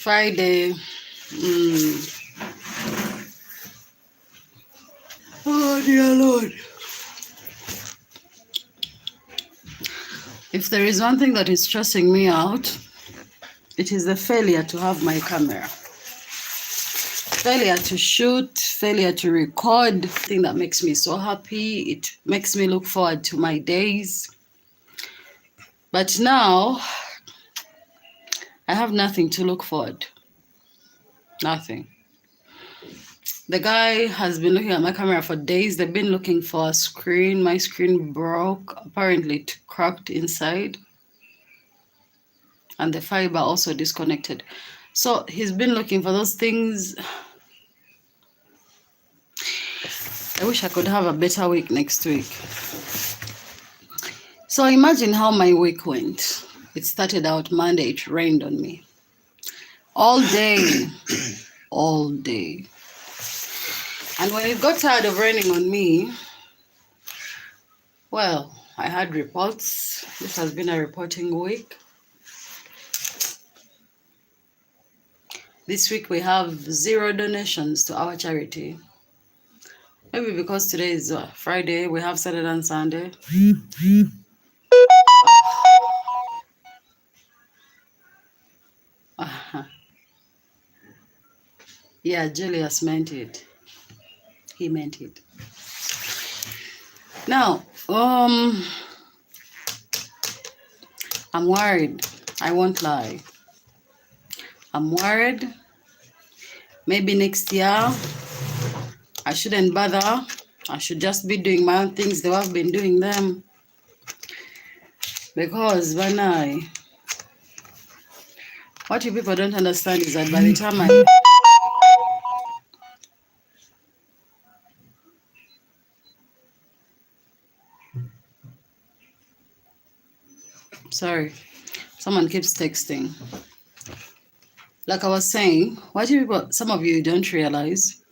Friday. Oh dear Lord. If there is one thing that is stressing me out, it is the failure to have my camera. Failure to shoot, failure to record. Thing that makes me so happy. It makes me look forward to my days. But now, I have nothing to look forward. Nothing. The guy has been looking at my camera for days. They've been looking for a screen. My screen broke. Apparently, it cracked inside. And the fiber also disconnected. So he's been looking for those things. I wish I could have a better week next week. So imagine how my week went. It started out Monday. It rained on me. All day. All day. And when it got tired of raining on me, well, I had reports. This has been a reporting week. This week we have 0 donations to our charity. Maybe because today is Friday, we have Saturday and Sunday. Yeah, Julius meant it. He meant it. Now, I'm worried. I won't lie. I'm worried. Maybe next year, I shouldn't bother. I should just be doing my own things the way I've been doing them. Because what you people don't understand is that by the time sorry, someone keeps texting. Like I was saying, what you people, some of you don't realize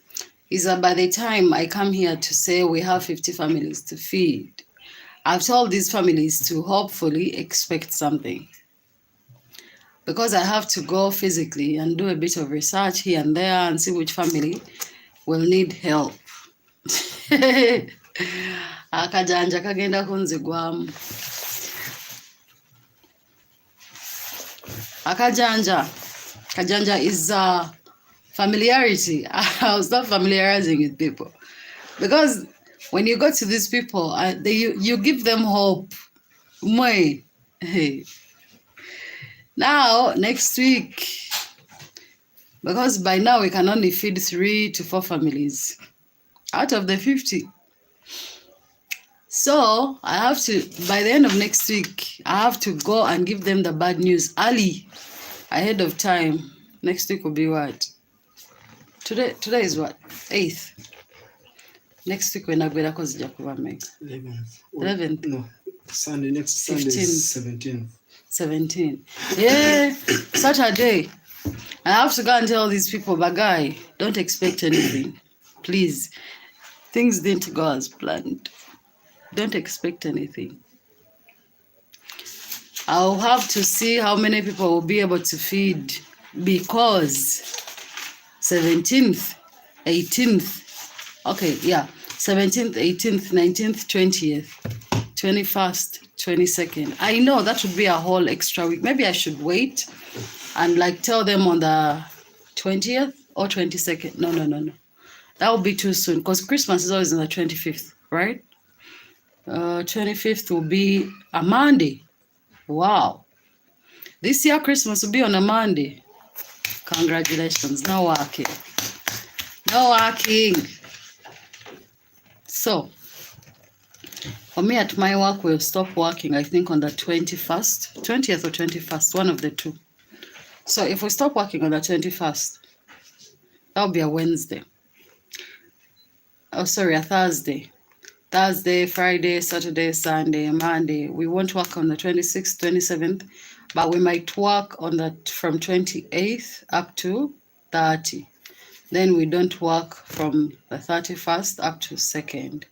is that by the time I come here to say we have 50 families to feed, I've told these families to hopefully expect something. Because I have to go physically and do a bit of research here and there and see which family will need help. Akajanja kagenda kunzigwamu. Kajanja is familiarity. I'll start familiarizing with people. Because when you go to these people, you give them hope. Hey. Now, next week, because by now we can only feed 3 to 4 families out of the 50. So I have to, by the end of next week, I have to go and give them the bad news early, ahead of time. Next week will be what? Today is what? 8th. Next week when I go to 11th. No, Sunday, next Sunday is 17th. 17. Yeah, Saturday. I have to go and tell these people, but guy, don't expect anything. Please. Things didn't go as planned. Don't expect anything. I'll have to see how many people will be able to feed because 17th, 18th, okay, yeah, 17th, 18th, 19th, 20th, 21st, 22nd. I know that would be a whole extra week. Maybe I should wait and like tell them on the 20th or 22nd. No. That would be too soon because Christmas is always on the 25th, right? 25th will be a Monday. Wow. This year Christmas will be on a Monday. Congratulations. No working. So, for me at my work, we'll stop working, I think, on the 21st, 20th or 21st, one of the two. So if we stop working on the 21st, that'll be a Wednesday. Oh, sorry, a Thursday. Thursday, Friday, Saturday, Sunday, Monday. We won't work on the 26th, 27th, but we might work on that from 28th up to 30. Then we don't work from the 31st up to 2nd.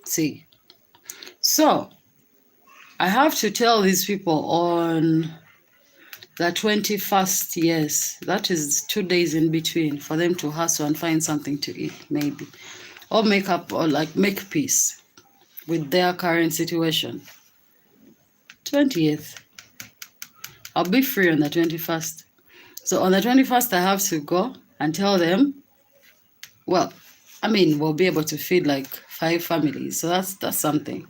See. So, I have to tell these people on The 21st, yes. That is 2 days in between for them to hustle and find something to eat, maybe. Or make up, or like make peace with their current situation. 20th. I'll be free on the 21st. So on the 21st, I have to go and tell them, well, I mean, we'll be able to feed like 5 families. So that's something.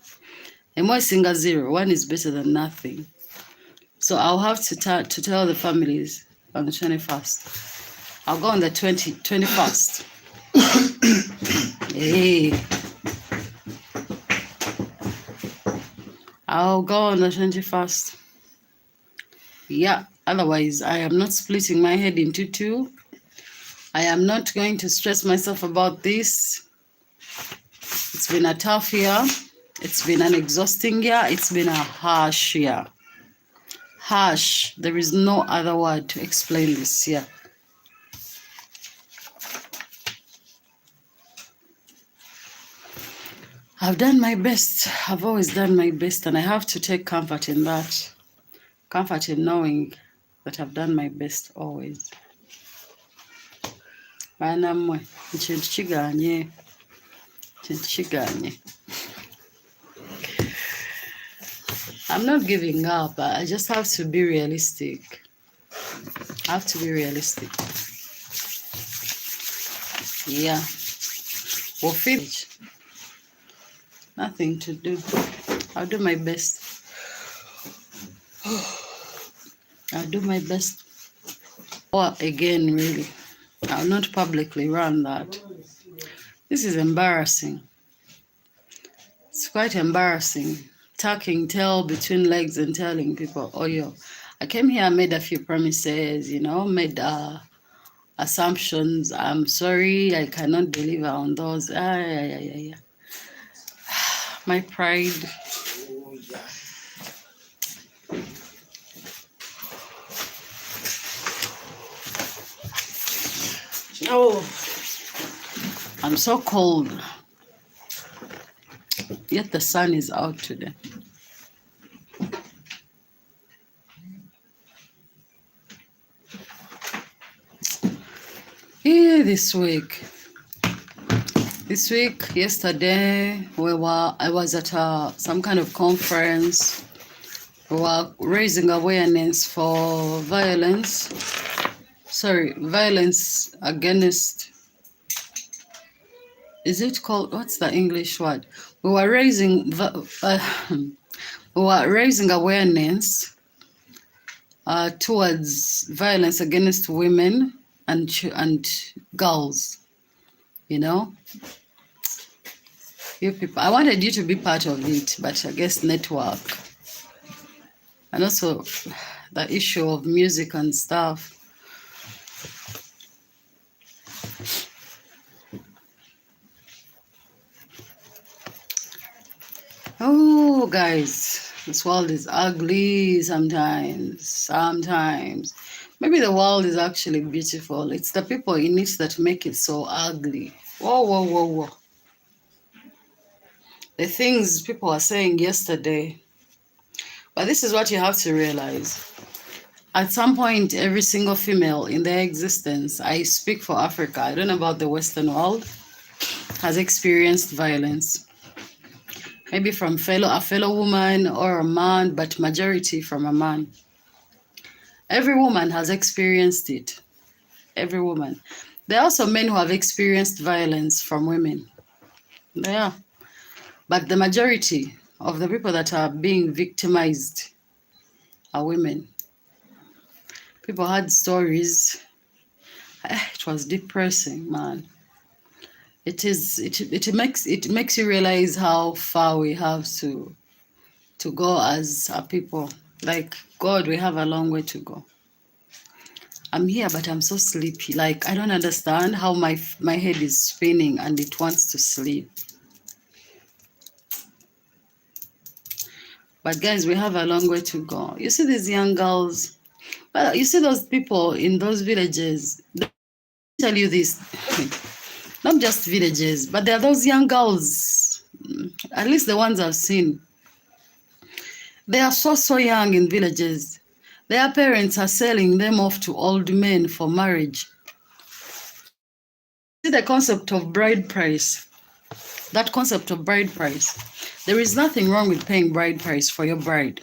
And more single 0, 1 is better than nothing. So I'll have to tell the families on the 21st. I'll go on the 21st. Hey. I'll go on the 21st. Yeah, otherwise I am not splitting my head into 2. I am not going to stress myself about this. It's been a tough year. It's been an exhausting year. It's been a harsh year. Harsh. There is no other word to explain this year. I've done my best. I've always done my best, and I have to take comfort in that. Comfort in knowing that I've done my best always. I'm not giving up. I just have to be realistic. I have to be realistic. Yeah. We'll finish. Nothing to do. I'll do my best. I'll do my best. Or again, really. I'll not publicly run that. This is embarrassing. It's quite embarrassing. Tucking tail between legs and telling people, oh, yo, I came here, made a few promises, made assumptions. I'm sorry, I cannot deliver on those. Yeah. My pride. Oh, I'm so cold. Yet the sun is out today. Yeah, this week, yesterday, I was at some kind of conference. We were raising awareness for violence against, is it called, what's the English word? We were raising awareness towards violence against women and girls. You people, I wanted you to be part of it, but I guess network. And also the issue of music and stuff. Oh, guys, this world is ugly sometimes. Maybe the world is actually beautiful. It's the people in it that make it so ugly. Whoa. The things people were saying yesterday. But this is what you have to realize. At some point, every single female in their existence, I speak for Africa, I don't know about the Western world, has experienced violence. Maybe from a fellow woman or a man, but majority from a man. Every woman has experienced it. Every woman. There are also men who have experienced violence from women. Yeah. But the majority of the people that are being victimized are women. People had stories. It was depressing, man. It makes you realize how far we have to go as a people. Like, God, we have a long way to go. I'm here, but I'm so sleepy. Like, I don't understand how my head is spinning and it wants to sleep. But guys, we have a long way to go. You see these young girls, well, you see those people in those villages. They tell you this, not just villages, but there are those young girls, at least the ones I've seen. They are so young in villages. Their parents are selling them off to old men for marriage. See the concept of bride price. That concept of bride price. There is nothing wrong with paying bride price for your bride.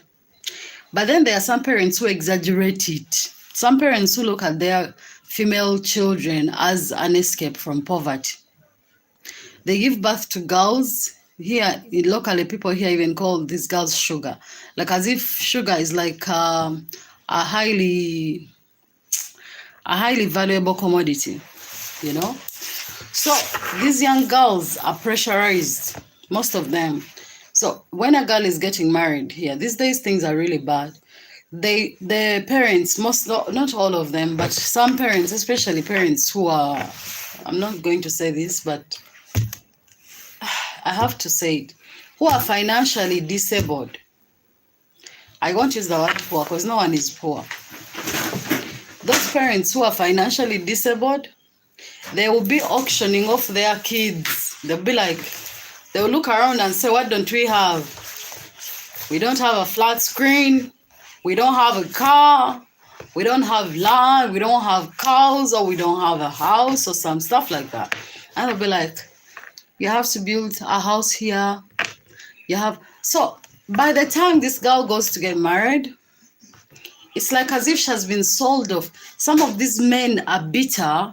But then there are some parents who exaggerate it. Some parents who look at their female children as an escape from poverty. They give birth to girls. Here, locally, people here even call these girls sugar. Like as if sugar is like a highly valuable commodity, you know? So these young girls are pressurized, most of them. So when a girl is getting married here, these days things are really bad. The parents, not all of them, but some parents, especially parents who are, I'm not going to say this, but I have to say it, who are financially disabled. I won't use the word poor because no one is poor. Those parents who are financially disabled, they will be auctioning off their kids. They'll be like, they'll look around and say, what don't we have? We don't have a flat screen. We don't have a car. We don't have land. We don't have cows, or we don't have a house or some stuff like that. And they'll be like, you have to build a house here. So by the time this girl goes to get married, it's like as if she has been sold off. Some of these men are bitter.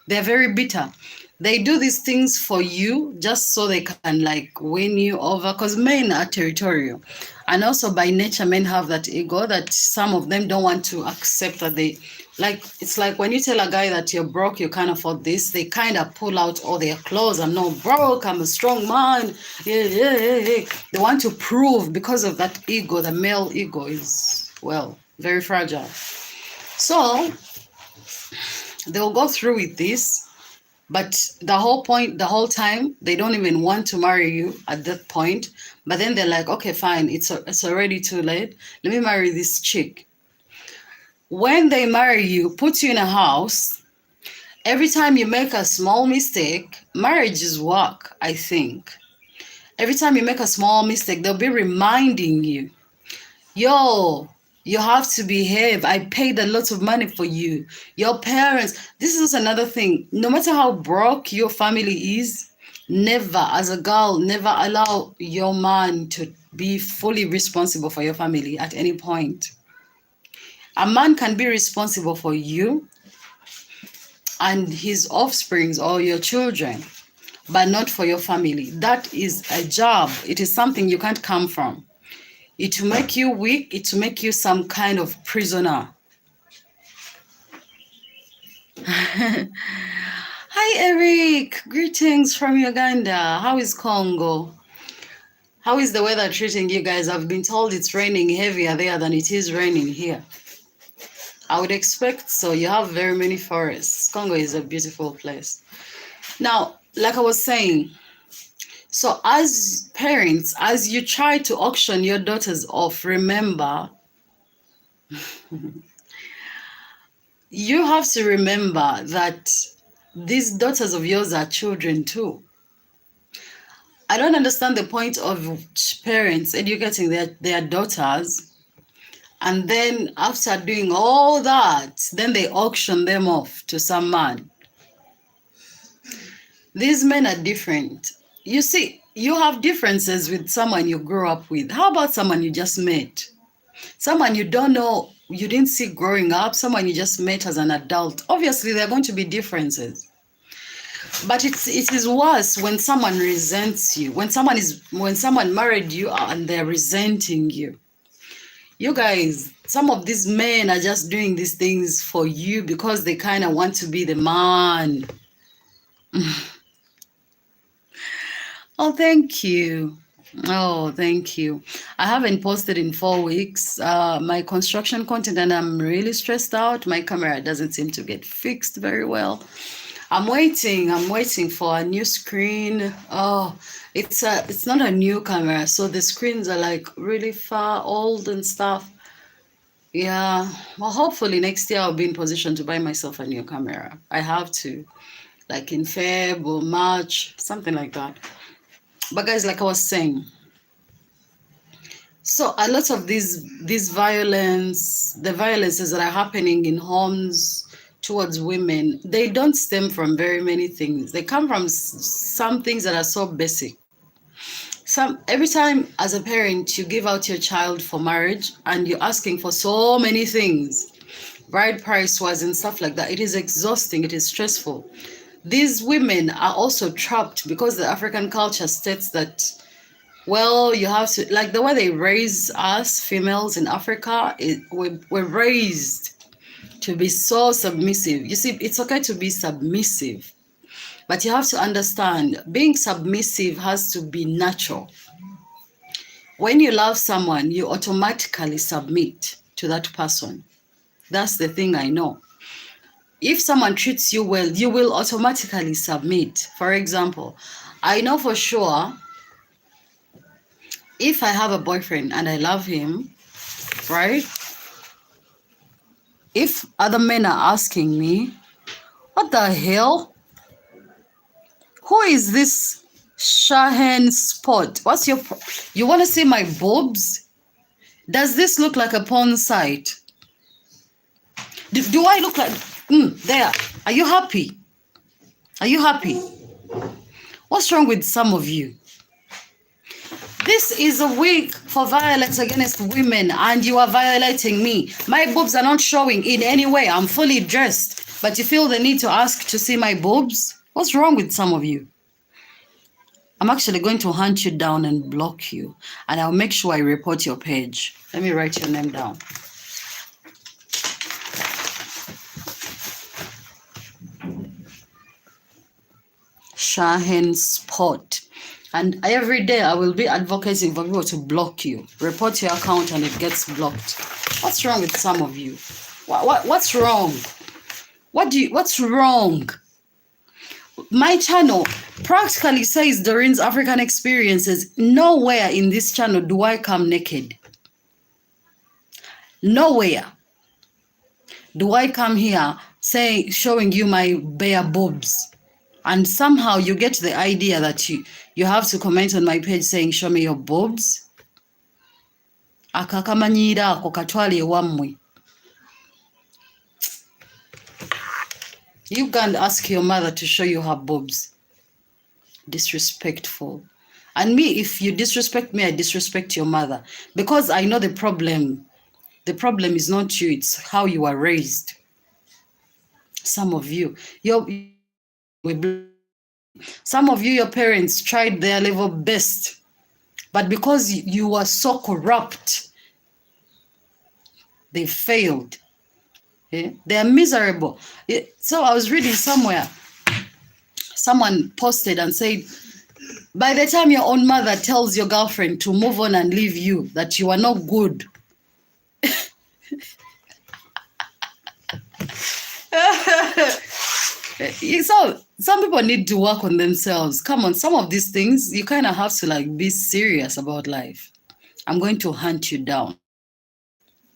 They're very bitter. They do these things for you just so they can like win you over, because men are territorial. And also by nature, men have that ego that some of them don't want to accept that they, like, it's like when you tell a guy that you're broke, you can't afford this, they kind of pull out all their clothes. I'm not broke, I'm a strong man. Yeah. They want to prove, because of that ego, the male ego is, well, very fragile. So they'll go through with this. But the whole time, they don't even want to marry you at that point. But then they're like, okay, fine, it's already too late. Let me marry this chick. When they marry you, put you in a house, every time you make a small mistake, marriage is work, I think. Every time you make a small mistake, they'll be reminding you, yo, you have to behave. I paid a lot of money for you. Your parents, this is another thing. No matter how broke your family is, never, as a girl, never allow your man to be fully responsible for your family at any point. A man can be responsible for you and his offsprings or your children, but not for your family. That is a job. It is something you can't come from. It will make you weak. It will make you some kind of prisoner. Hi, Eric. Greetings from Uganda. How is Congo? How is the weather treating you guys? I've been told it's raining heavier there than it is raining here. I would expect so. You have very many forests. Congo is a beautiful place. Now, like I was saying, so as parents, as you try to auction your daughters off, remember, you have to remember that these daughters of yours are children too. I don't understand the point of parents educating their daughters, and then after doing all that, then they auction them off to some man. These men are different. You see, you have differences with someone you grew up with. How about someone you just met? Someone you don't know, you didn't see growing up, someone you just met as an adult. Obviously, there are going to be differences. But it is worse when someone resents you, when someone married you and they're resenting you. You guys, some of these men are just doing these things for you because they kind of want to be the man. Oh, thank you. Oh, thank you. I haven't posted in 4 weeks. My construction content, and I'm really stressed out. My camera doesn't seem to get fixed very well. I'm waiting for a new screen. Oh, it's not a new camera, so the screens are like really far old and stuff. Yeah, well, hopefully next year I'll be in position to buy myself a new camera. I have to, like in Feb or March, something like that. But guys, like I was saying, So a lot of these violence, the violences that are happening in homes towards women, they don't stem from very many things. They come from some things that are so basic. Every time as a parent you give out your child for marriage and you're asking for so many things, bride price wise and stuff like that, it is exhausting, it is stressful. These women are also trapped because the African culture states that, well, you have to, like the way they raise us females in Africa, we're raised to be so submissive. You see, it's okay to be submissive, but you have to understand being submissive has to be natural. When you love someone, you automatically submit to that person. That's the thing I know. If someone treats you well, you will automatically submit. For example, I know for sure if I have a boyfriend and I love him, right? If other men are asking me, what the hell? Who is this Shahen Spot? What's your you want to see my boobs? Does this look like a porn site? Do I look like there? Are you happy? Are you happy? What's wrong with some of you? This is a week for violence against women and you are violating me. My boobs are not showing in any way. I'm fully dressed, but you feel the need to ask to see my boobs? What's wrong with some of you? I'm actually going to hunt you down and block you, and I'll make sure I report your page. Let me write your name down. Shahen Spot. And every day I will be advocating for people to block you. Report your account and it gets blocked. What's wrong with some of you? What's wrong? What's wrong? My channel practically says DOREEN'S African Experiences. Nowhere in this channel do I come naked. Nowhere do I come here showing you my bare boobs. And somehow you get the idea that you have to comment on my page saying, show me your boobs. Akakamanyira ako katwali wamwe. You can't ask your mother to show you her boobs. Disrespectful. And me, if you disrespect me, I disrespect your mother. Because I know the problem. The problem is not you, it's how you are raised. Some of you, some of you, your parents tried their level best, but because you were so corrupt, they failed. Yeah? They are miserable. So I was reading somewhere, someone posted and said, by the time your own mother tells your girlfriend to move on and leave you, that you are not good. So some people need to work on themselves. Come on, some of these things you kind of have to like be serious about life. I'm going to hunt you down.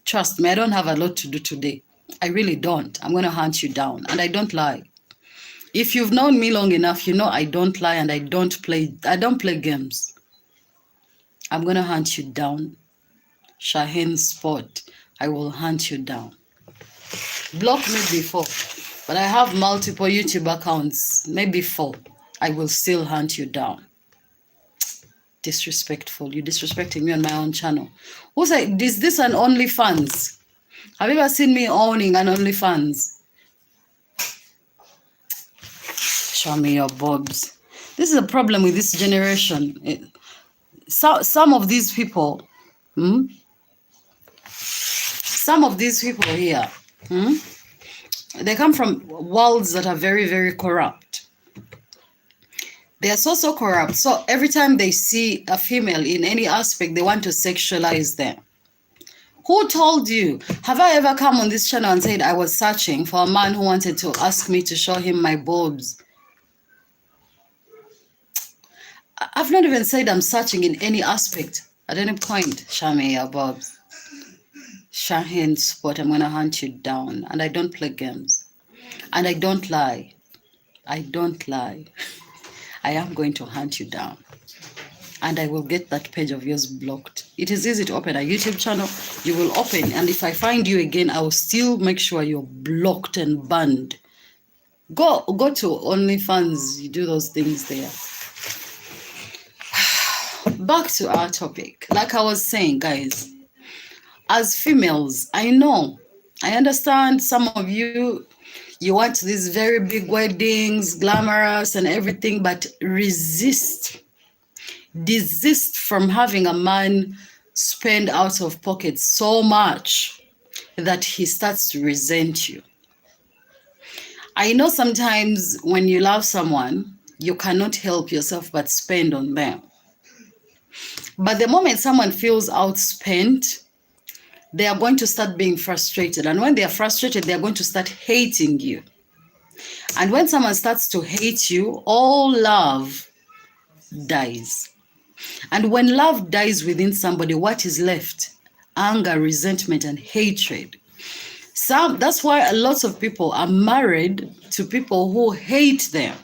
Trust me, I don't have a lot to do today. I really don't. I'm going to hunt you down, and I don't lie. If you've known me long enough, you know I don't lie and I don't play games. I'm going to hunt you down. Shahen Spot, I will hunt you down. Block me before. But I have multiple YouTube accounts, maybe 4. I will still hunt you down. Disrespectful. You're disrespecting me on my own channel. Who's like, is this an OnlyFans? Have you ever seen me owning an OnlyFans? Show me your bobs. This is a problem with this generation. Some of these people, some of these people here, they come from worlds that are very, very corrupt. They are so corrupt. So every time they see a female in any aspect, they want to sexualize them. Who told you? Have I ever come on this channel and said I was searching for a man who wanted to ask me to show him my boobs? I've not even said I'm searching in any aspect. At any point, show me your boobs. Shahen Spot, I'm going to hunt you down. And I don't play games. And I don't lie. I don't lie. I am going to hunt you down. and I will get that page of yours blocked. It is easy to open a YouTube channel. You will open, and if I find you again, I will still make sure you're blocked and banned. Go to OnlyFans. You do those things there. Back to our topic. Like I was saying, guys, as females, I understand some of you want these very big weddings, glamorous and everything, but desist from having a man spend out of pocket so much that he starts to resent you. I know sometimes when you love someone, you cannot help yourself but spend on them. But the moment someone feels outspent, they are going to start being frustrated. And when they are frustrated, they are going to start hating you. And when someone starts to hate you, all love dies. And when love dies within somebody, what is left? Anger, resentment, and hatred. That's why a lot of people are married to people who hate them.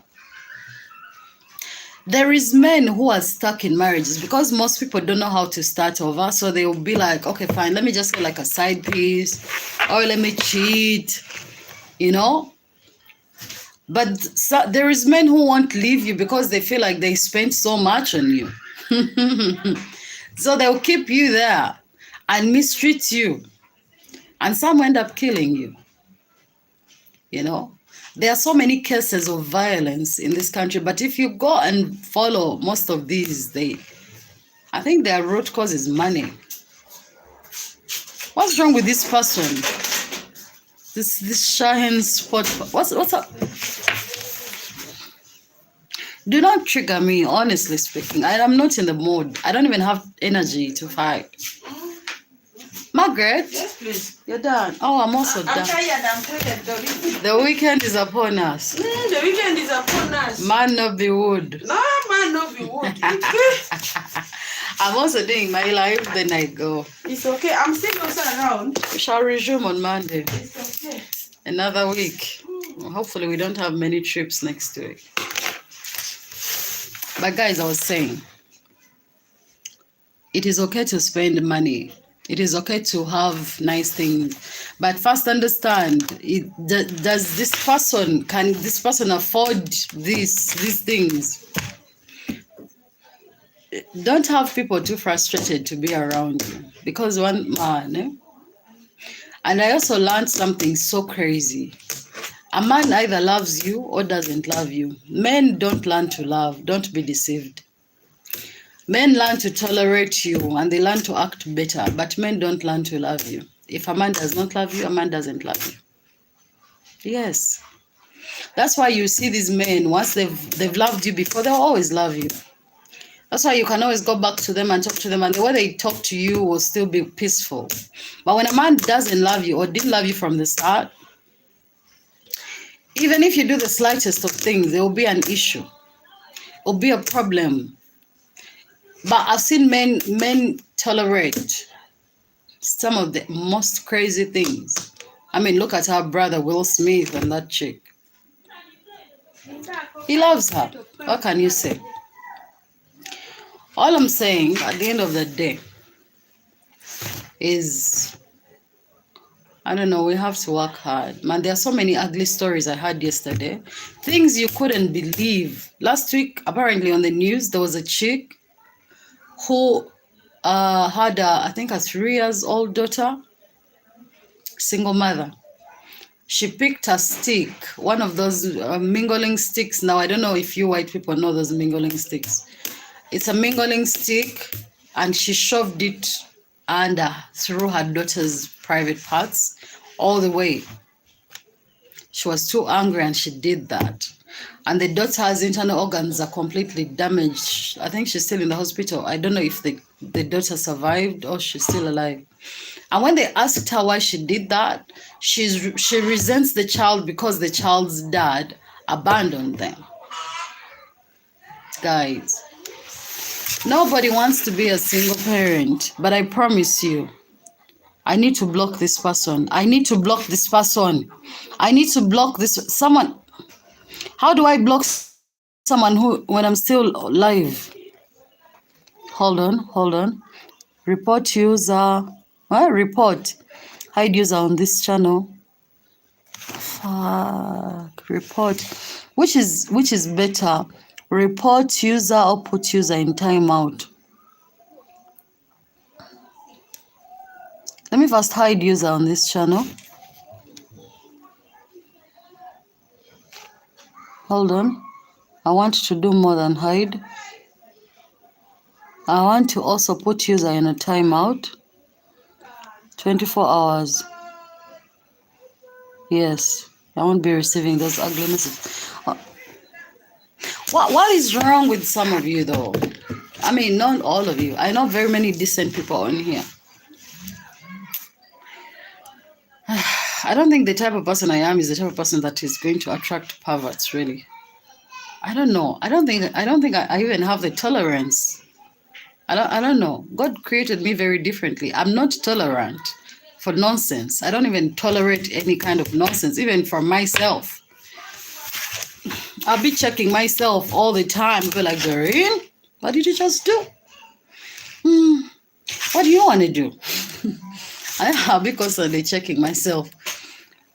There is men who are stuck in marriages because most people don't know how to start over. So they will be like, okay, fine, let me just get like a side piece, or let me cheat, But there is men who won't leave you because they feel like they spent so much on you. So they'll keep you there and mistreat you. And some end up killing you. There are so many cases of violence in this country, but if you go and follow most of these, I think their root cause is money. What's wrong with this person? This Shahin spot. What's up? Do not trigger me, honestly speaking. I am not in the mood. I don't even have energy to fight. Margaret? Yes, please. You're done. Oh, I'm also done. I'm tired. The weekend is upon us. The weekend is upon us. Man not be wood. No, man not be wood. I'm also doing my life, then I go. It's okay. I'm still also around. We shall resume on Monday. It's okay. Another week. Hopefully we don't have many trips next week. But guys, I was saying, it is okay to spend money. It is okay to have nice things, but first understand: can this person afford these things? Don't have people too frustrated to be around you because one man. And I also learned something so crazy. A man either loves you or doesn't love you. Men don't learn to love. Don't be deceived. Men learn to tolerate you and they learn to act better, but men don't learn to love you. If a man does not love you, a man doesn't love you. Yes. That's why you see these men, once they've loved you before, they'll always love you. That's why you can always go back to them and talk to them, and the way they talk to you will still be peaceful. But when a man doesn't love you or didn't love you from the start, even if you do the slightest of things, there will be an issue. It will be a problem. But I've seen men tolerate some of the most crazy things. I mean, look at our brother Will Smith and that chick. He loves her. What can you say? All I'm saying at the end of the day is, I don't know, we have to work hard. Man, there are so many ugly stories I heard yesterday. Things you couldn't believe. Last week, apparently on the news, there was a chick who had, I think, a 3-year-old daughter, single mother. She picked a stick, one of those mingling sticks. Now, I don't know if you white people know those mingling sticks. It's a mingling stick, and she shoved it under through her daughter's private parts all the way. She was too angry and she did that. And the daughter's internal organs are completely damaged. I think she's still in the hospital. I don't know if the daughter survived or she's still alive. And when they asked her why she did that, she resents the child because the child's dad abandoned them. Guys, nobody wants to be a single parent, but I promise you, I need to block this person. I need to block this person. I need to block this someone. How do I block someone when I'm still alive? Hold on. Report user. Report. Hide user on this channel. Fuck. Report. Which is better? Report user or put user in timeout? Let me first hide user on this channel. Hold on. I want to do more than hide. I want to also put user in a timeout. 24 hours. Yes. I won't be receiving those ugly messages. What is wrong with some of you though? I mean, not all of you. I know very many decent people on here. I don't think the type of person I am is the type of person that is going to attract perverts, really. I don't know. I don't think I even have the tolerance. I don't know. God created me very differently. I'm not tolerant for nonsense. I don't even tolerate any kind of nonsense, even from myself. I'll be checking myself all the time. I'll be like, Doreen, what did you just do? What do you want to do? I'll be constantly checking myself.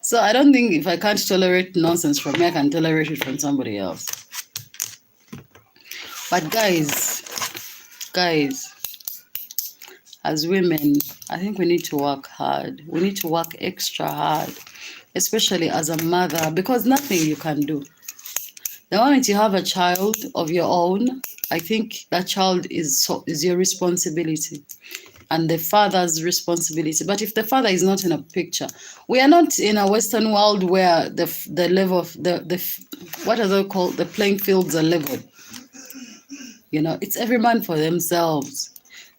So I don't think if I can't tolerate nonsense from me, I can tolerate it from somebody else. But guys, as women, I think we need to work hard. We need to work extra hard, especially as a mother, because nothing you can do. The moment you have a child of your own, I think that child is your responsibility and the father's responsibility. But if the father is not in a picture, we are not in a Western world where the level of the what are they called? The playing fields are leveled. You know, it's every man for themselves.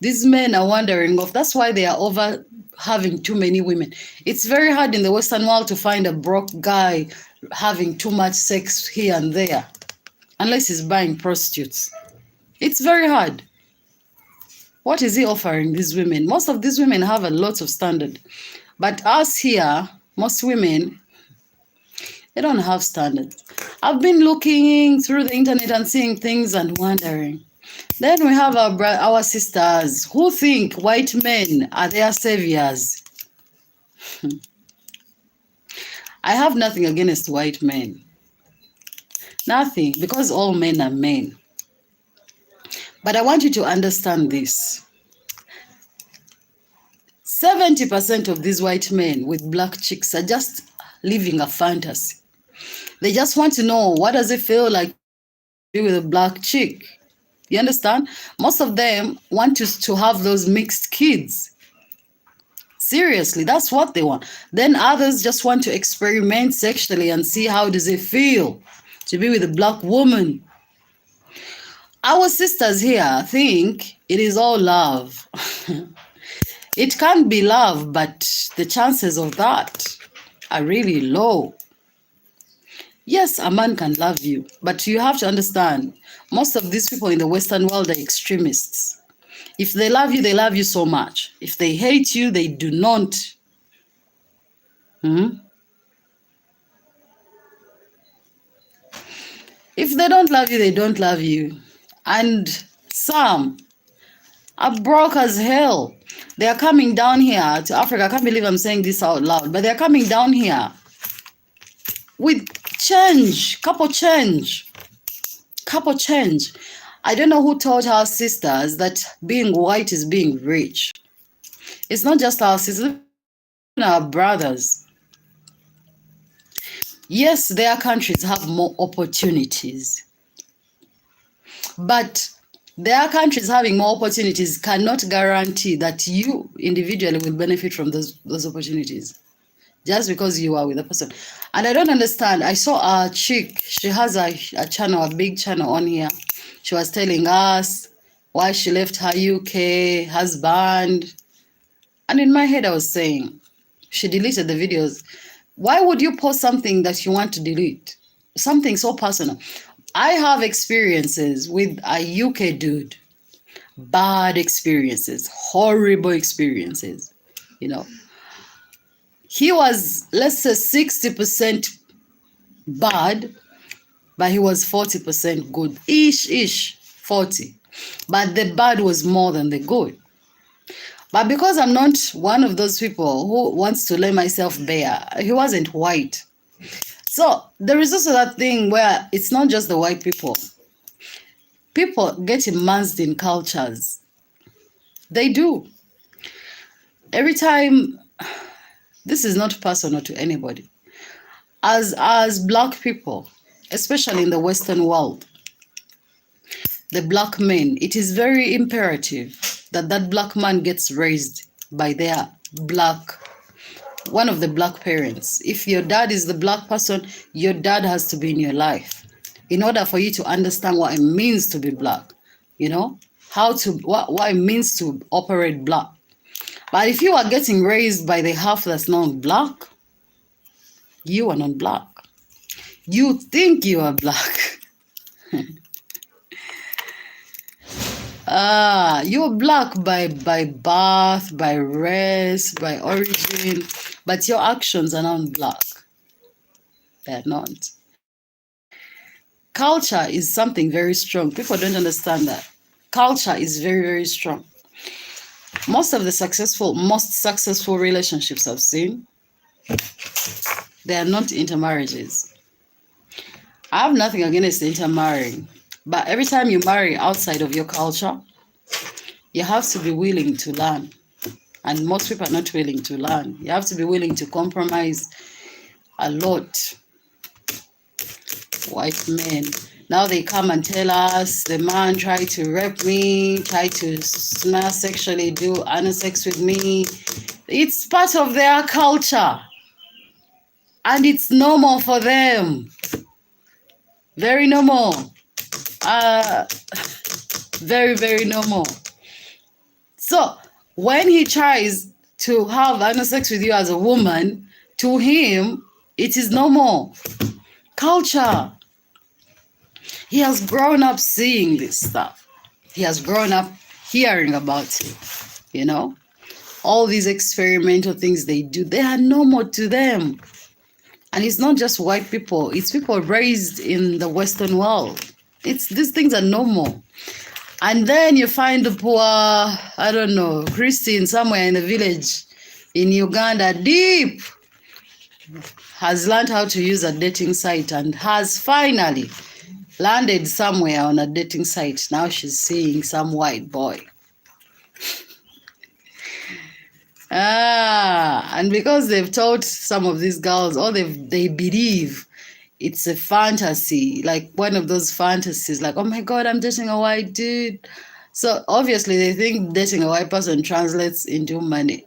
These men are wandering off. That's why they are over having too many women. It's very hard in the Western world to find a broke guy having too much sex here and there, unless he's buying prostitutes. It's very hard. What is he offering these women? Most of these women have a lot of standard. But us here, most women, they don't have standards. I've been looking through the internet and seeing things and wondering. Then we have our sisters who think white men are their saviors. I have nothing against white men. Nothing, because all men are men. But I want you to understand this. 70% of these white men with black chicks are just living a fantasy. They just want to know, what does it feel like to be with a black chick? You understand? Most of them want to have those mixed kids. Seriously, that's what they want. Then others just want to experiment sexually and see how does it feel to be with a black woman. Our sisters here think it is all love. It can be love, but the chances of that are really low. Yes, a man can love you, but you have to understand, most of these people in the Western world are extremists. If they love you so much. If they hate you, they do not. If they don't love you, they don't love you. And some are broke as hell. They are coming down here to Africa. I can't believe I'm saying this out loud, but they're coming down here with change, couple change. I don't know who taught our sisters that being white is being rich. It's not just our sisters, even our brothers. Yes, their countries have more opportunities, but their countries having more opportunities cannot guarantee that you individually will benefit from those opportunities just because you are with a person. And I don't understand. I saw a chick, she has a channel, a big channel on here. She was telling us why she left her UK husband. And in my head, I was saying, she deleted the videos. Why would you post something that you want to delete? Something so personal. I have experiences with a UK dude. Bad experiences, horrible experiences, you know. He was, let's say, 60% bad, but he was 40% good. Ish, 40. but the bad was more than the good. But because I'm not one of those people who wants to lay myself bare, he wasn't white. So there is also that thing where it's not just the white people. People get immersed in cultures. They do. Every time, this is not personal to anybody. As black people, especially in the Western world, the black men, it is very imperative that that black man gets raised by their one of the black parents. If your dad is the black person, your dad has to be in your life in order for you to understand what it means to be black, you know, what it means to operate black. But if you are getting raised by the half that's not black, you are not black. You think you are black. You're black by birth, by race, by origin, but your actions are not black. They're not. Culture is something very strong. People don't understand that. Culture is very, very strong. Most successful relationships I've seen, they are not intermarriages. I have nothing against intermarrying, but every time you marry outside of your culture, you have to be willing to learn. And most people are not willing to learn. You have to be willing to compromise a lot. White men. Now they come and tell us the man tried to rape me, tried to sexually do anal sex with me. It's part of their culture. And it's normal for them. Very normal. Very, very normal. So when he tries to have anal sex with you as a woman, to him, it is normal. Culture. He has grown up seeing this stuff. He has grown up hearing about it, you know? All these experimental things they do, they are normal to them. And it's not just white people, it's people raised in the Western world. These things are normal. And then you find the poor, I don't know, Christian somewhere in the village in Uganda, deep, has learned how to use a dating site and has finally landed somewhere on a dating site. Now she's seeing some white boy. And because they've taught some of these girls, or they believe it's a fantasy, like one of those fantasies, like, oh my God, I'm dating a white dude. So obviously they think dating a white person translates into money.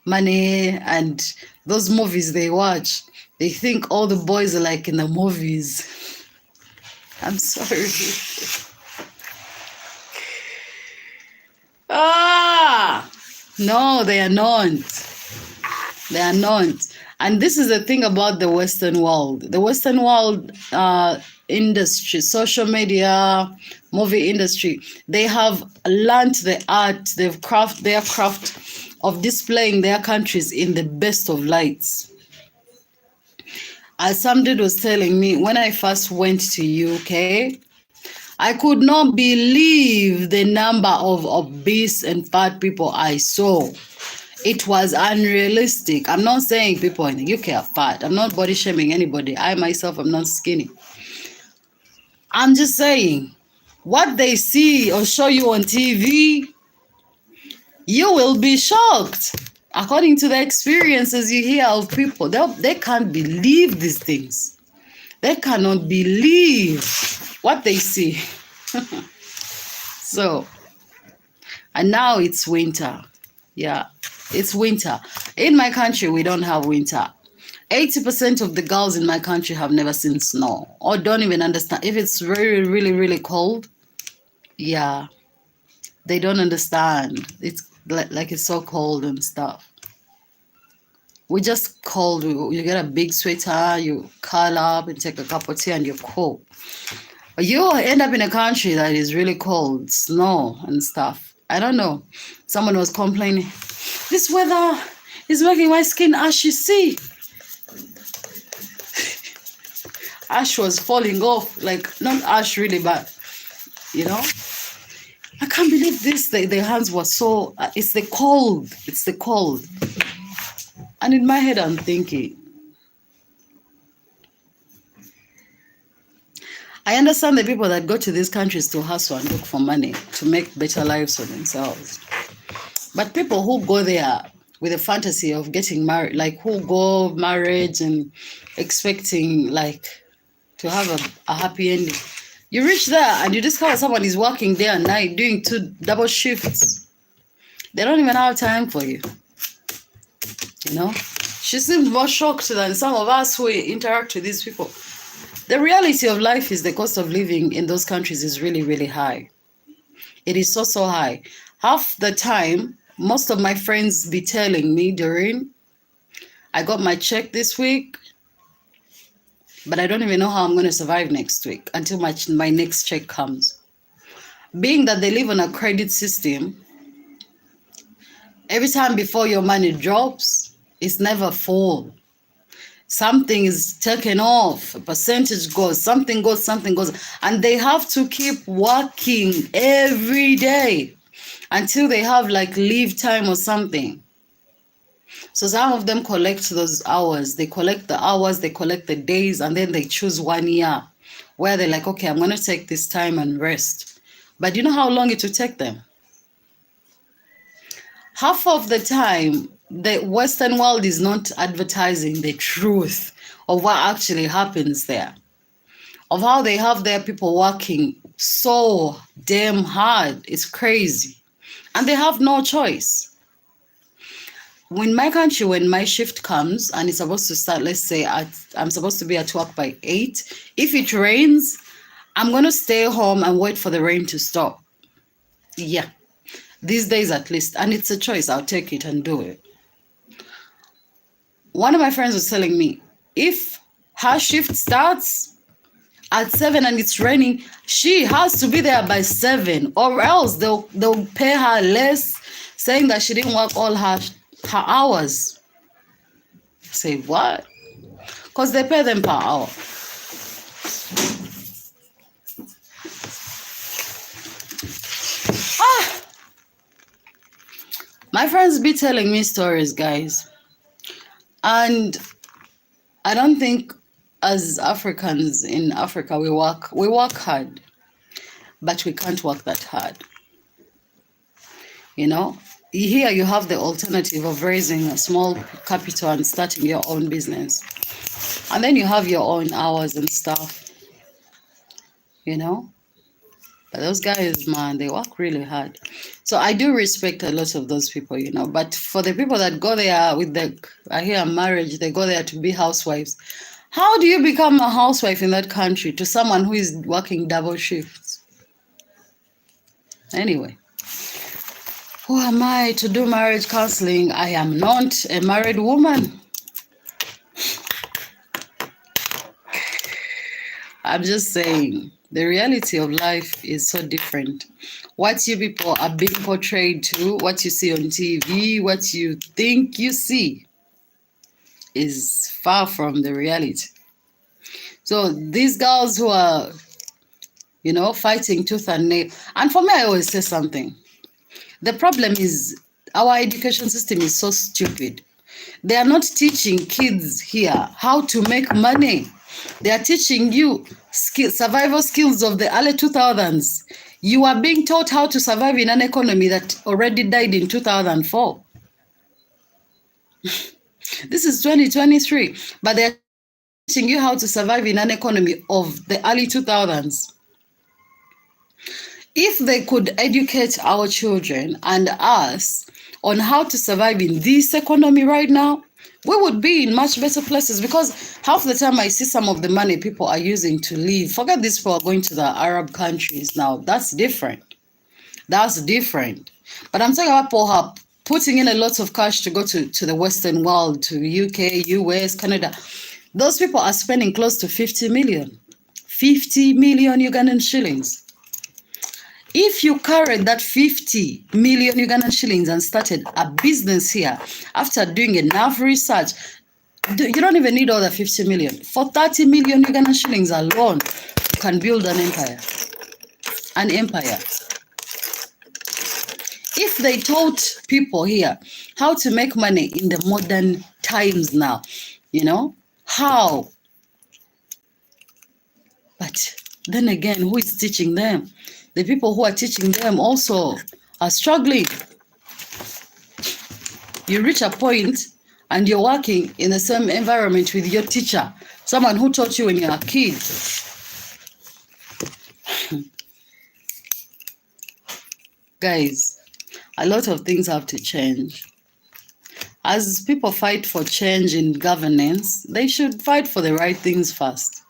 Money and those movies they watch. They think all the boys are like in the movies. I'm sorry. No, they are not. They are not. And this is the thing about the Western world. The Western world industry, social media, movie industry, they have learned the art, their craft of displaying their countries in the best of lights. As some dude was telling me, when I first went to UK, I could not believe the number of obese and fat people I saw. It was unrealistic. I'm not saying people in the UK are fat. I'm not body shaming anybody. I myself am not skinny. I'm just saying, what they see or show you on TV, you will be shocked. According to the experiences you hear of people, they can't believe these things. They cannot believe what they see. So, and now it's winter. Yeah, it's winter. In my country, we don't have winter. 80% of the girls in my country have never seen snow or don't even understand. If it's really, really, really cold, yeah, they don't understand. It's like it's so cold and stuff. We just cold. You get a big sweater, you curl up and take a cup of tea and you're cool. But you end up in a country that is really cold, snow and stuff. I don't know. Someone was complaining, this weather is making my skin ashy. See? Ash was falling off. Like, not ash really, but, you know? this, the hands were so, it's the cold. It's the cold. And in my head, I'm thinking, I understand the people that go to these countries to hustle and look for money to make better lives for themselves. But people who go there with a fantasy of getting married, like who go marriage and expecting like to have a happy ending, you reach there and you discover someone is working day and night doing 2 double shifts. They don't even have time for you. You know, she seemed more shocked than some of us who interact with these people. The reality of life is the cost of living in those countries is really, really high. It is so, so high. Half the time, most of my friends be telling me, Doreen, I got my check this week, but I don't even know how I'm going to survive next week until my next check comes. Being that they live on a credit system, every time before your money drops, it's never full. Something is taken off, a percentage goes, something goes, and they have to keep working every day until they have like leave time or something. So some of them collect those hours. They collect the hours, they collect the days, and then they choose 1 year where they're like, okay, I'm going to take this time and rest. But you know how long it will take them? Half of the time, the Western world is not advertising the truth of what actually happens there, of how they have their people working so damn hard. It's crazy. And they have no choice. In my country, when my shift comes and it's supposed to start, let's say I'm supposed to be at work by 8, if it rains, I'm going to stay home and wait for the rain to stop. Yeah, these days at least. And it's a choice. I'll take it and do it. One of my friends was telling me, if her shift starts at 7 and it's raining, she has to be there by 7, or else they'll pay her less, saying that she didn't work all her hours. I say, what? Because they pay them per hour. My friends be telling me stories, guys. And I don't think as Africans in Africa, we work hard, but we can't work that hard. You know, here you have the alternative of raising a small capital and starting your own business. And then you have your own hours and stuff, you know. But those guys, man, they work really hard. So I do respect a lot of those people, you know. But for the people that go there with I hear marriage, they go there to be housewives. How do you become a housewife in that country to someone who is working double shifts? Anyway, who am I to do marriage counseling? I am not a married woman. I'm just saying, the reality of life is so different. What you people are being portrayed to, what you see on TV, what you think you see is far from the reality. So these girls who are, you know, fighting tooth and nail, and for me, I always say something. The problem is our education system is so stupid. They are not teaching kids here how to make money. They are teaching you survival skills of the early 2000s. You are being taught how to survive in an economy that already died in 2004. This is 2023, but they're teaching you how to survive in an economy of the early 2000s. If they could educate our children and us on how to survive in this economy right now, we would be in much better places, because half the time I see some of the money people are using to live. Forget this for going to the Arab countries now. That's different. That's different. But I'm talking about people who are putting in a lot of cash to go to the Western world, to UK, US, Canada. Those people are spending close to 50 million. 50 million Ugandan shillings. If you carried that 50 million Ugandan shillings and started a business here, after doing enough research, you don't even need all the 50 million. For 30 million Ugandan shillings alone, you can build an empire. An empire. If they taught people here how to make money in the modern times now, how? But then again, who is teaching them? The people who are teaching them also are struggling. You reach a point and you're working in the same environment with your teacher, someone who taught you when you were a kid. Guys, a lot of things have to change. As people fight for change in governance, they should fight for the right things first.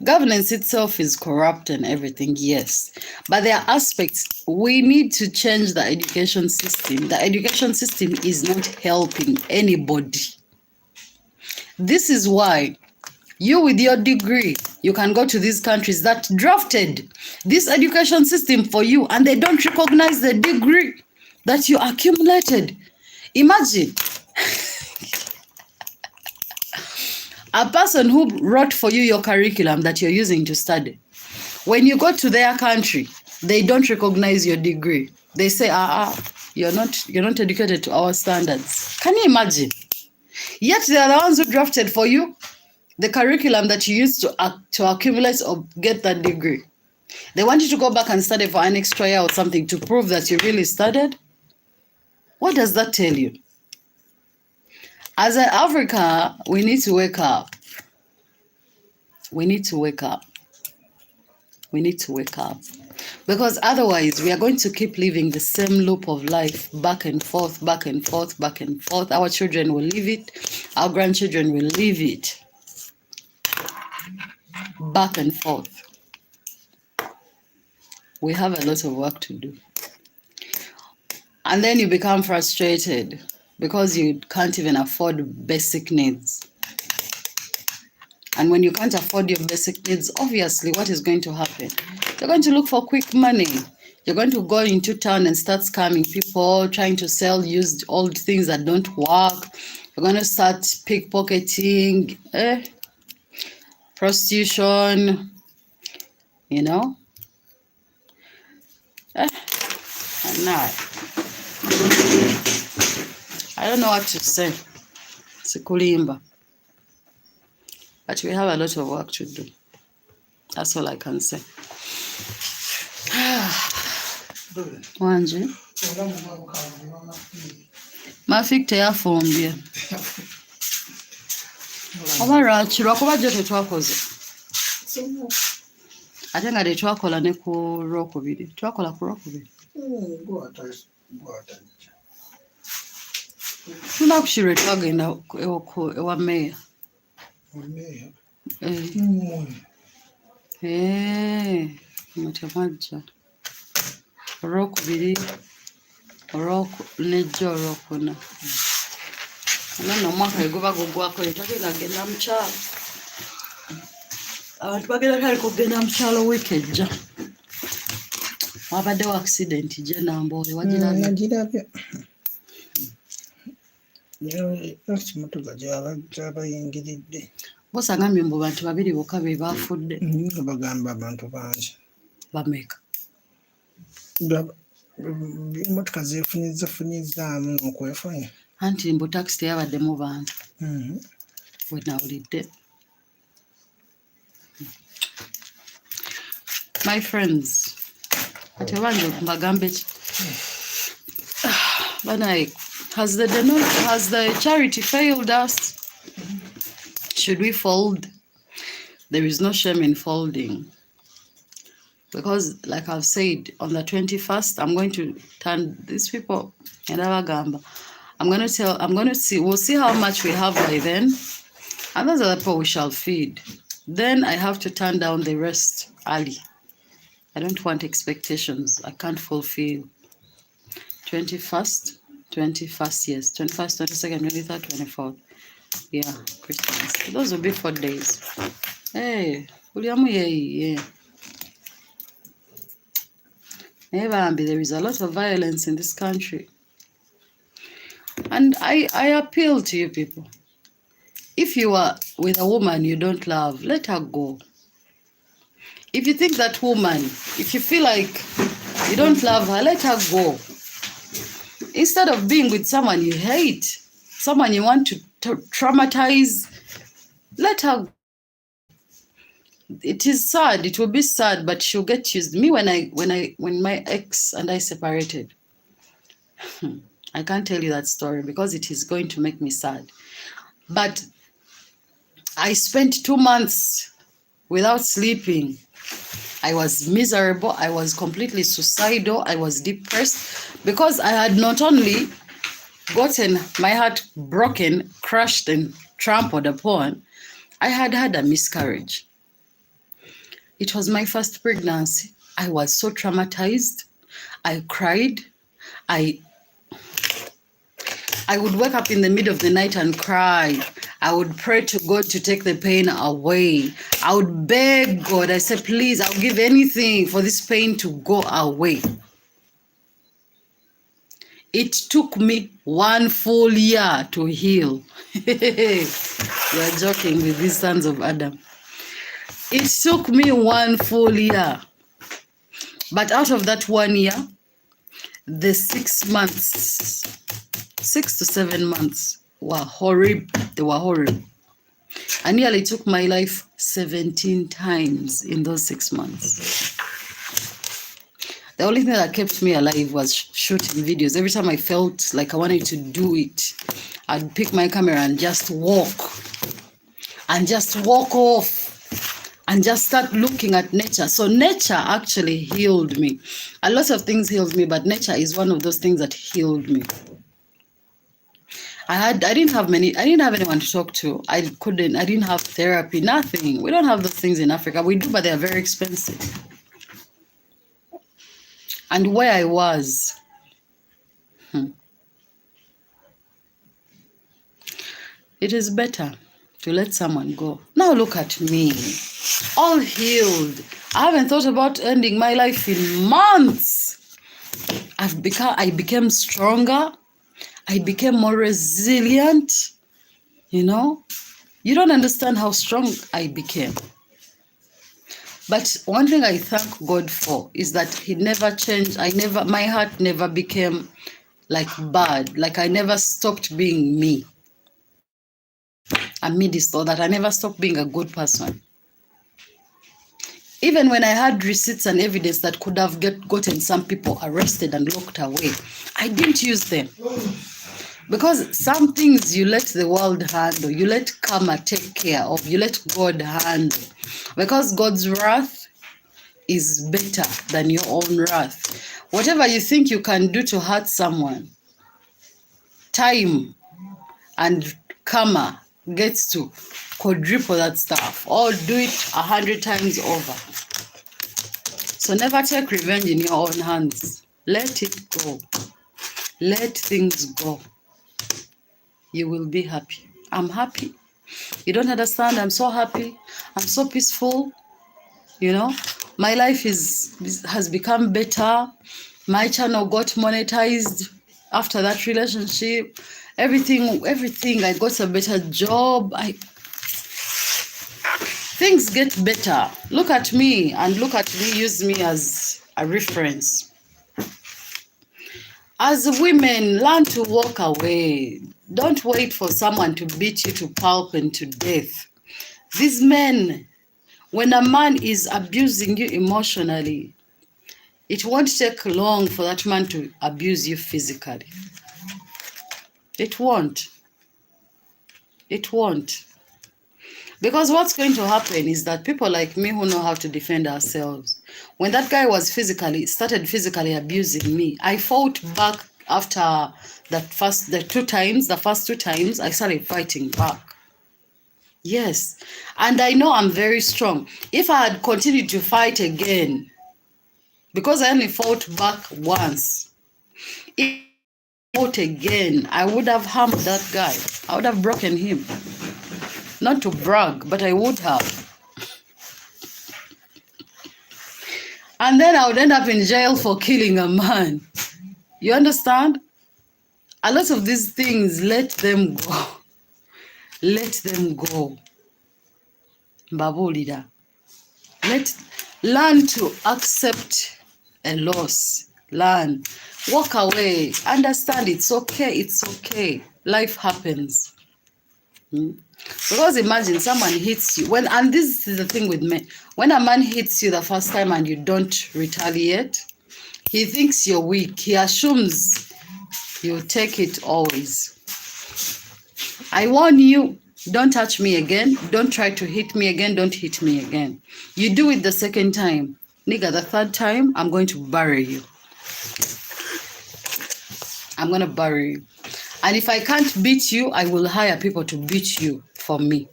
Governance itself is corrupt and everything, yes. But there are aspects. We need to change the education system. The education system is not helping anybody. This is why you with your degree, you can go to these countries that drafted this education system for you and they don't recognize the degree that you accumulated. Imagine a person who wrote for you your curriculum that you're using to study. When you go to their country, they don't recognize your degree. They say, you're not educated to our standards. Can you imagine? Yet they are the ones who drafted for you the curriculum that you used to accumulate or get that degree. They want you to go back and study for an extra year or something to prove that you really studied. What does that tell you? As an Africa, we need to wake up. We need to wake up. We need to wake up. Because otherwise, we are going to keep living the same loop of life, back and forth, back and forth, back and forth. Our children will live it. Our grandchildren will live it. Back and forth. We have a lot of work to do. And then you become frustrated because you can't even afford basic needs. And when you can't afford your basic needs, obviously, what is going to happen? You're going to look for quick money. You're going to go into town and start scamming people, trying to sell used old things that don't work. You're going to start pickpocketing, prostitution, And now, I don't know what to say. It's a kulimba. But we have a lot of work to do. That's all I can say. Wanje. Mafik teyafumbye. Oba lwaki lwakuba gyo tetwakoze. Ate nga tetwakola ne ku Lwokubiri. Twakola ku Lwokubiri. Tunakushirwe twagenda ewa meya. Mutemwajja. Olwokubiri, nejjo Olwokuna. Nano omwaka eguba gugwako tetagenda kugenda mu kyalo. Abantu bagenda tali kugenda mu kyalo wiiki ejja. Wabaddewo accident gye Namboole wagirabye? Nagirabye. Ekimotoka gy'abayingiridde. Bosangambye mbu bantu babiri bokka be baafudde. Bagamba abantu bangi. Bameka? Emmotoka zeefunyizzaamu okwefunya. Anti mbu takisi teyabaddemu bantu. Bwe nawulidde. My friends, ate bangi mbagambe ki? Banaye, has the charity failed us? Should we fold? There is no shame in folding. Because, like I've said, on the 21st, I'm going to turn these people and Abagamba. We'll see how much we have by then. And those are the people we shall feed. Then I have to turn down the rest early. I don't want expectations I can't fulfill. 21st, yes. 21st, 22nd, 23rd, 24th. Yeah, Christmas. Those will be 4 days. Hey, yeah. There is a lot of violence in this country. And I appeal to you people. If you are with a woman you don't love, let her go. If you think that woman, if you feel like you don't love her, let her go. Instead of being with someone you hate, someone you want to traumatize, let her. It is sad. It will be sad, but she'll get used. Me, when my ex and I separated, I can't tell you that story because it is going to make me sad. But I spent 2 months without sleeping. I was miserable. I was completely suicidal. I was depressed because I had not only gotten my heart broken, crushed, and trampled upon, I had had a miscarriage. It was my first pregnancy. I was so traumatized. I cried. I would wake up in the middle of the night and cry. I would pray to God to take the pain away. I would beg God. I said, please, I'll give anything for this pain to go away. It took me 1 full year to heal. You are joking with these sons of Adam. It took me 1 full year. But out of that 1 year, the 6 months, 6 to 7 months were horrible. They were horrible. I nearly took my life 17 times in those 6 months. The only thing that kept me alive was shooting videos. Every time I felt like I wanted to do it, I'd pick my camera and just walk off and just start looking at nature. So nature actually healed me. A lot of things healed me, but nature is one of those things that healed me. I didn't have anyone to talk to. I didn't have therapy, nothing. We don't have those things in Africa. We do, but they're very expensive. And where I was, it is better to let someone go. Now look at me, all healed. I haven't thought about ending my life in months. I became stronger. I became more resilient. You know, you don't understand how strong I became. But one thing I thank God for is that He never changed. My heart never became like bad. Like I never stopped being me. Amidst all that, I never stopped being a good person. Even when I had receipts and evidence that could have gotten some people arrested and locked away, I didn't use them. Because some things you let the world handle, you let karma take care of, you let God handle. Because God's wrath is better than your own wrath. Whatever you think you can do to hurt someone, time and karma gets to quadruple that stuff, or do it 100 times over. So never take revenge in your own hands. Let it go. Let things go. You will be happy. I'm happy. You don't understand. I'm so happy. I'm so peaceful. You know, my life has become better. My channel got monetized after that relationship. Everything. I got a better job. Things get better. Look at me and use me as a reference. As women, learn to walk away. Don't wait for someone to beat you to pulp and to death. These men, when a man is abusing you emotionally, it won't take long for that man to abuse you physically. It won't. It won't. Because what's going to happen is that people like me who know how to defend ourselves, when that guy started physically abusing me, I fought back after the first 2 times, I started fighting back. Yes. And I know I'm very strong. If I had continued to fight again, because I only fought back once, if I fought again, I would have harmed that guy. I would have broken him. Not to brag, but I would have. And then I would end up in jail for killing a man. You understand? A lot of these things, let them go. Let them go. Babulida. Learn to accept a loss. Learn. Walk away. Understand it's okay. It's okay. Life happens. Because imagine someone hits you and this is the thing with men. When a man hits you the first time and you don't retaliate, he thinks you're weak. He assumes you take it always. I warn you, don't touch me again. Don't try to hit me again. Don't hit me again. You do it the second time. Nigga, the third time, I'm going to bury you. I'm going to bury you. And if I can't beat you, I will hire people to beat you for me.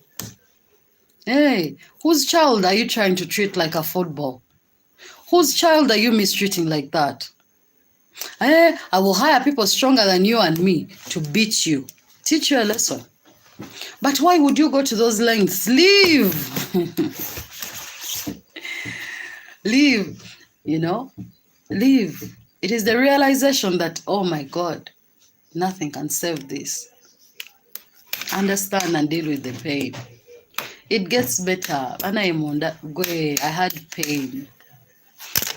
Hey, whose child are you trying to treat like a football? Whose child are you mistreating like that? Hey, I will hire people stronger than you and me to beat you. Teach you a lesson. But why would you go to those lengths? Leave. Leave, you know, leave. It is the realization that, oh my God, nothing can save this. Understand and deal with the pain. It gets better. And I am on that way. I had pain.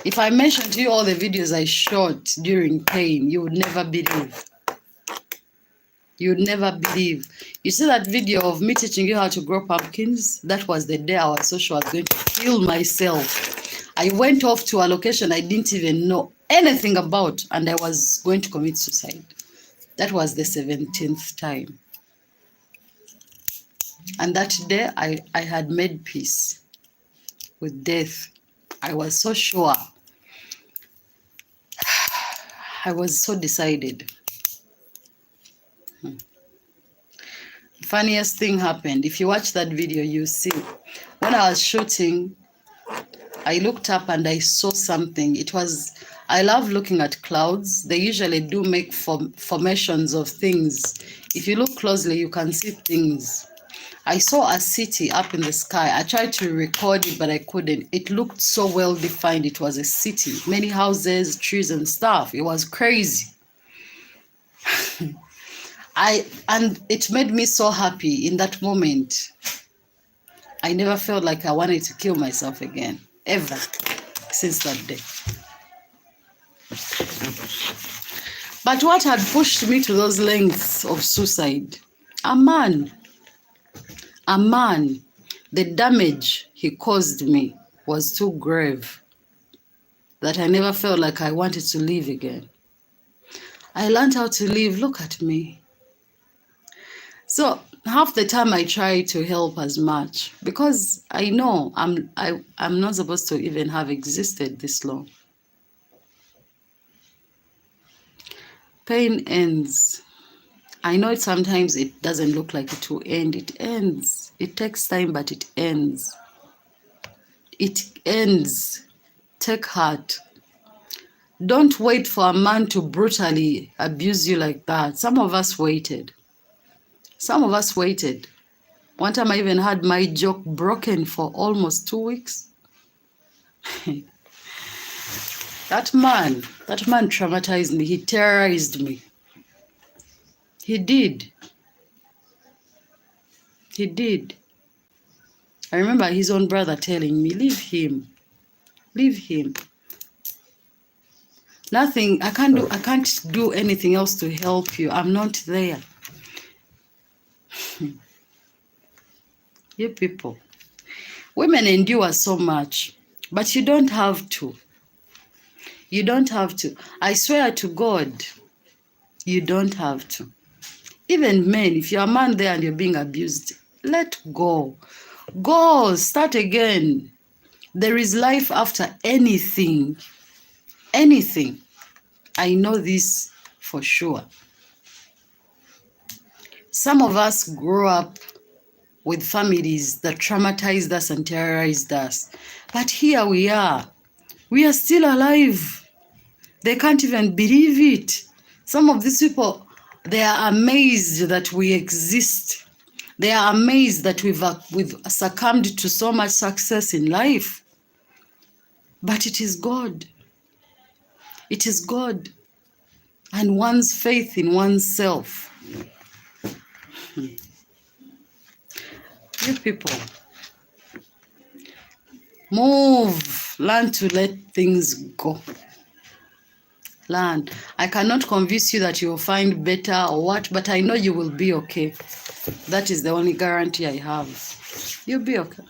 If I mentioned to you all the videos I shot during pain, you would never believe. You would never believe. You see that video of me teaching you how to grow pumpkins? That was the day I was so sure I was going to kill myself. I went off to a location I didn't even know anything about, and I was going to commit suicide. That was the 17th time. And that day, I had made peace with death. I was so sure. I was so decided. Funniest thing happened. If you watch that video, you see. When I was shooting, I looked up and I saw something. I love looking at clouds. They usually do make formations of things. If you look closely, you can see things. I saw a city up in the sky. I tried to record it, but I couldn't. It looked so well defined. It was a city, many houses, trees and stuff. It was crazy. And it made me so happy in that moment. I never felt like I wanted to kill myself again, ever, since that day. But what had pushed me to those lengths of suicide? A man, the damage he caused me was too grave that I never felt like I wanted to live again. I learned how to live. Look at me. So half the time I try to help as much because I know I'm not supposed to even have existed this long. Pain ends. I know sometimes it doesn't look like it will end. It ends. It takes time, but it ends. It ends. Take heart. Don't wait for a man to brutally abuse you like that. Some of us waited. One time I even had my joke broken for almost 2 weeks. That man traumatized me. He terrorized me. He did. I remember his own brother telling me, leave him. Nothing, I can't do anything else to help you. I'm not there. You people, women endure so much, but you don't have to. I swear to God, you don't have to. Even men, if you're a man there and you're being abused, let go. Go, start again. There is life after anything. Anything. I know this for sure. Some of us grew up with families that traumatized us and terrorized us. But here we are. We are still alive. They can't even believe it. Some of these people, they are amazed that we exist. They are amazed that we've succumbed to so much success in life. But it is God. It is God and one's faith in oneself. You people, move, learn to let things go. Learn. I cannot convince you that you will find better or what, but I know you will be okay. That is the only guarantee I have. You'll be okay.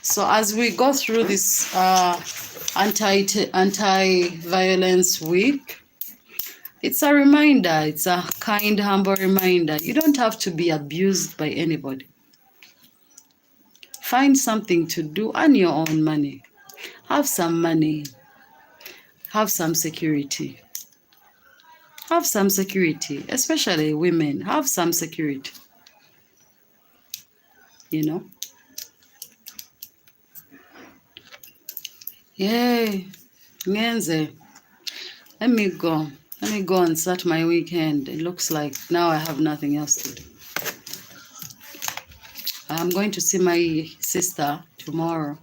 So as we go through this anti-violence week, it's a reminder, it's a kind, humble reminder. You don't have to be abused by anybody. Find something to do, earn your own money. Have some money. Have some security. Have some security, especially women. Have some security. You know? Yay. Ngenze. Let me go and start my weekend. It looks like now I have nothing else to do. I'm going to see my sister tomorrow.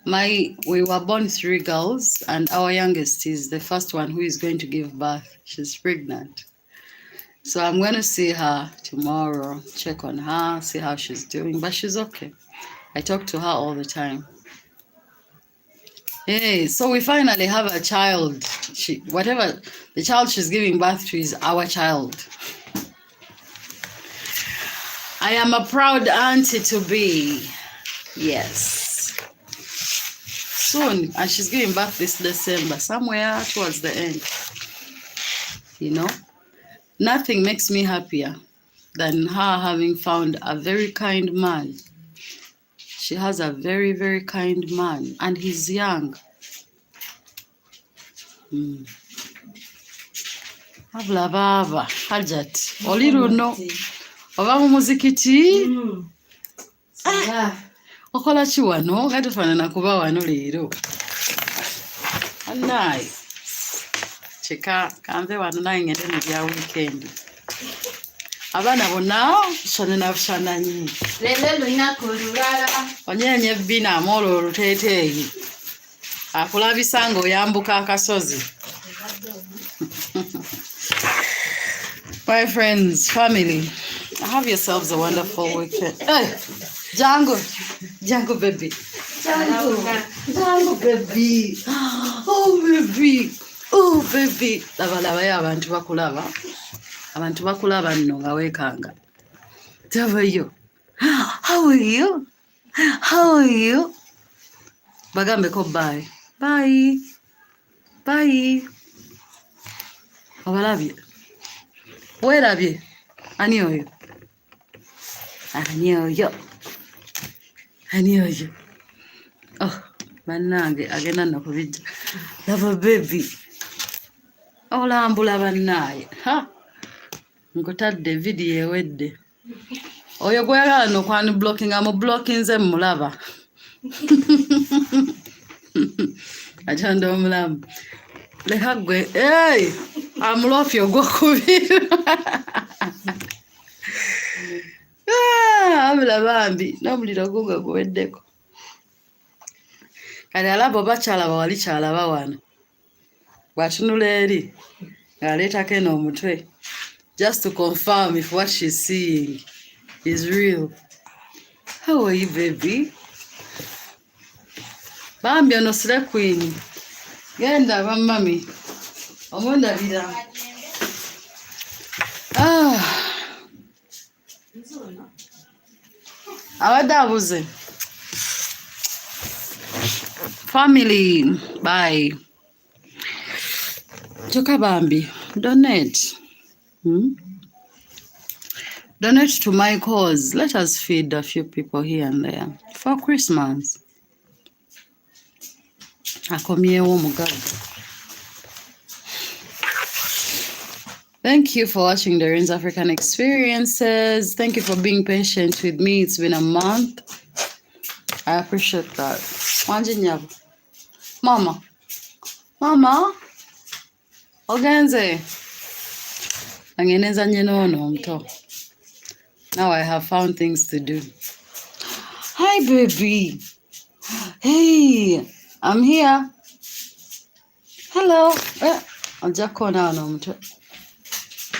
We were born 3 girls, and our youngest is the first one who is going to give birth. She's pregnant. So I'm going to see her tomorrow, check on her, see how she's doing, but she's okay. I talk to her all the time. Hey, so we finally have a child. Whatever the child she's giving birth to is our child. I am a proud auntie to be. Yes. Soon, and she's giving birth this December, somewhere towards the end. You know, nothing makes me happier than her having found a very kind man. She has a very, very kind man, and he's young. Abla baba, Hajat. Oliruno. Oba mu muzikiti. Okola ki wano? Gatufaanana kuba wano leero. Annayi. Cheka kanve wano naye ngende mu bya weekend. Abaana bonna sonena busananyi. Leero lunaku olulala. Onyenye bbina amoola oluteeteeyi. Akulabisa ng'oyambuka akasozi. My friends, family, have yourselves a wonderful weekend. Hey, Django baby. Django baby. Oh baby. Oh baby. Laba ya abantu bakulaba. Abantu bakulaba nno nga weekanga. Tavayo. How are you? How are you? Bagambe ko bye. Bye. Bye. Obalabye. Werabye. Ani oyo? Ani oyo? Ani oyo? Oh, bannange agenda nakubijja. Lava baby. Olambula bannaye. Ha? Nkutadde video ewedde. Oyo gweyagala nokwani blocking amu blocking nze mulaba. Ajanda omulamu. Leka gwe. Hey! Amulofyo gwokubira. Abula bambi. N'omuliro gugo guweddeko. Kale alaba bakyalaba wali kyalaba wano. Bw'atunula eri ng'aleetako eno omutwe. Just to confirm if what she's seeing is real. How are you, baby? Bambi ono sire queen. Genda bamami. Omundabira. Abadde abuze. Family, bye. Choka Bambi, donate. Donate to my cause. Let us feed a few people here and there for Christmas. Akomyewo mugaga. Thank you for watching DOREEN'S African Experiences. Thank you for being patient with me. It's been a month. I appreciate that. Wanjinyabo. Mama. Ogenze. Angeneza nyenono mto. Now I have found things to do. Hi, baby. Hey, I'm here. Hello. Ajakona no mto.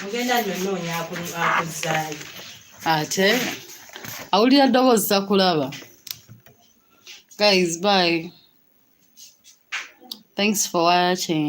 Ogenda nyonya akuzaayi. Ate. Awulira ddoboozi za kulaba. Guys, bye. Thanks for watching.